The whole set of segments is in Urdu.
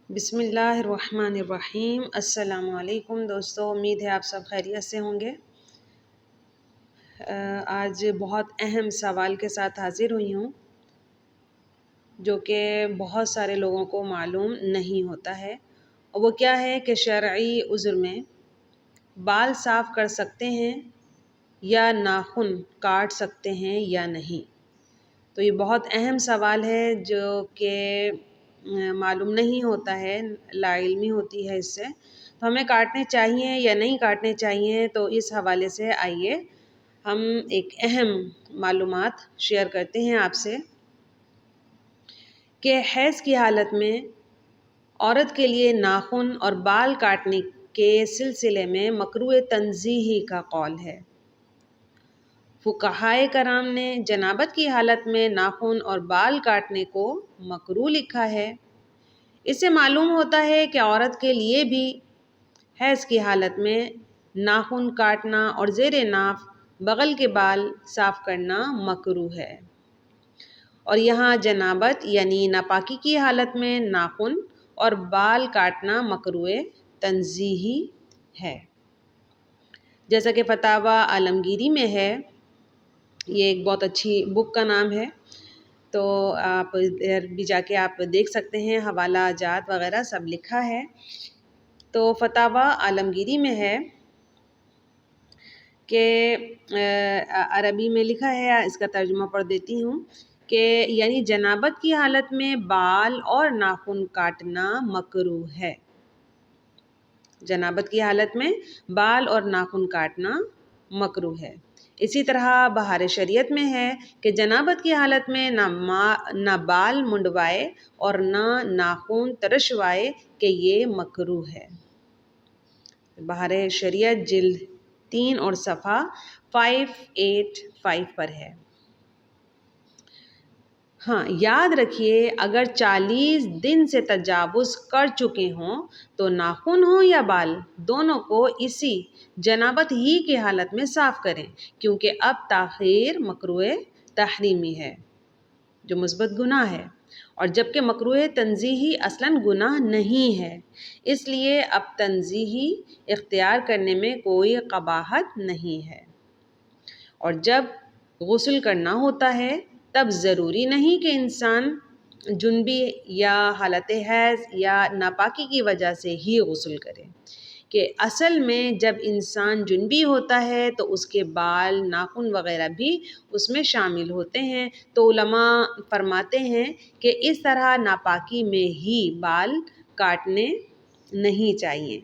بسم اللہ الرحمن الرحیم۔ السلام علیکم دوستو، امید ہے آپ سب خیریت سے ہوں گے۔ آج بہت اہم سوال کے ساتھ حاضر ہوئی ہوں جو کہ بہت سارے لوگوں کو معلوم نہیں ہوتا ہے، اور وہ کیا ہے کہ شرعی عذر میں بال صاف کر سکتے ہیں یا ناخن کاٹ سکتے ہیں یا نہیں۔ تو یہ بہت اہم سوال ہے جو کہ معلوم نہیں ہوتا ہے، لا علمی ہوتی ہے اس سے۔ تو ہمیں کاٹنے چاہیے یا نہیں کاٹنے چاہیے، تو اس حوالے سے آئیے ہم ایک اہم معلومات شیئر کرتے ہیں آپ سے کہ حیض کی حالت میں عورت کے لیے ناخن اور بال کاٹنے کے سلسلے میں مکروہ تنزیہی کا قول ہے۔ فقہائے کرام نے جنابت کی حالت میں ناخن اور بال کاٹنے کو مکروہ لکھا ہے۔ اس سے معلوم ہوتا ہے کہ عورت کے لیے بھی حیض کی حالت میں ناخن کاٹنا اور زیر ناف بغل کے بال صاف کرنا مکروہ ہے، اور یہاں جنابت یعنی ناپاکی کی حالت میں ناخن اور بال کاٹنا مکروہ تنزیہی ہے۔ جیسا کہ فتاوی عالمگیری میں ہے، یہ ایک بہت اچھی بک کا نام ہے، تو آپ ادھر بھی جا کے آپ دیکھ سکتے ہیں، حوالہ جات وغیرہ سب لکھا ہے۔ تو فتاوی عالمگیری میں ہے کہ عربی میں لکھا ہے، اس کا ترجمہ پڑھ دیتی ہوں کہ یعنی جنابت کی حالت میں بال اور ناخن کاٹنا مکروہ ہے۔ جنابت کی حالت میں بال اور ناخن کاٹنا مکروہ ہے۔ اسی طرح بہار شریعت میں ہے کہ جنابت کی حالت میں نہ بال منڈوائے اور نہ ناخن ترشوائے کہ یہ مکروہ ہے۔ بہار شریعت جلد 3 اور صفحہ 585 پر ہے۔ ہاں، یاد رکھیے اگر 40 دن سے تجاوز کر چکے ہوں تو ناخن ہوں یا بال دونوں کو اسی جنابت ہی کی حالت میں صاف کریں، کیونکہ اب تاخیر مکروہ تحریمی ہے جو مثبت گناہ ہے، اور جبکہ مکروہ تنزیہی اصلاً گناہ نہیں ہے، اس لیے اب تنزیہی اختیار کرنے میں کوئی قباحت نہیں ہے۔ اور جب غسل کرنا ہوتا ہے تب ضروری نہیں کہ انسان جنبی یا حالت حیض یا ناپاکی کی وجہ سے ہی غسل کرے، کہ اصل میں جب انسان جنبی ہوتا ہے تو اس کے بال ناخن وغیرہ بھی اس میں شامل ہوتے ہیں۔ تو علماء فرماتے ہیں کہ اس طرح ناپاکی میں ہی بال کاٹنے نہیں چاہیے۔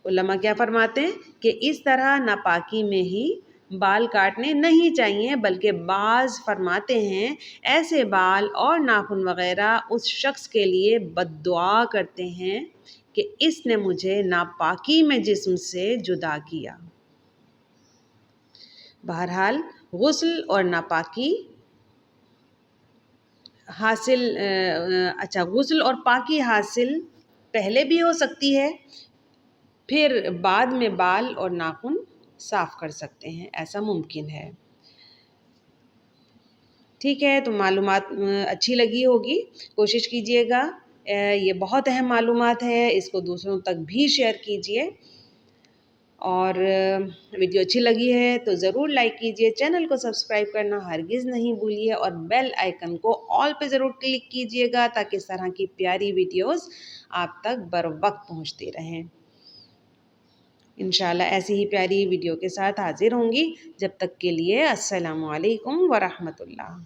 علماء کیا فرماتے ہیں کہ اس طرح ناپاکی میں ہی بال کاٹنے نہیں چاہیے، بلکہ بعض فرماتے ہیں ایسے بال اور ناخن وغیرہ اس شخص کے لیے بد دعا کرتے ہیں کہ اس نے مجھے ناپاکی میں جسم سے جدا کیا۔ بہرحال غسل اور ناپاکی غسل اور پاکی حاصل پہلے بھی ہو سکتی ہے، پھر بعد میں بال اور ناخن صاف کر سکتے ہیں، ایسا ممکن ہے۔ ٹھیک ہے، تو معلومات اچھی لگی ہوگی، کوشش کیجئے گا، یہ بہت اہم معلومات ہے، اس کو دوسروں تک بھی شیئر کیجئے، اور ویڈیو اچھی لگی ہے تو ضرور لائک کیجئے، چینل کو سبسکرائب کرنا ہرگز نہیں بھولیے، اور بیل آئیکن کو آل پہ ضرور کلک کیجئے گا تاکہ اس طرح کی پیاری ویڈیوز آپ تک بر وقت پہنچتی رہیں۔ انشاءاللہ ایسی ہی پیاری ویڈیو کے ساتھ حاضر ہوں گی، جب تک کے لیے السلام علیکم ورحمۃ اللہ۔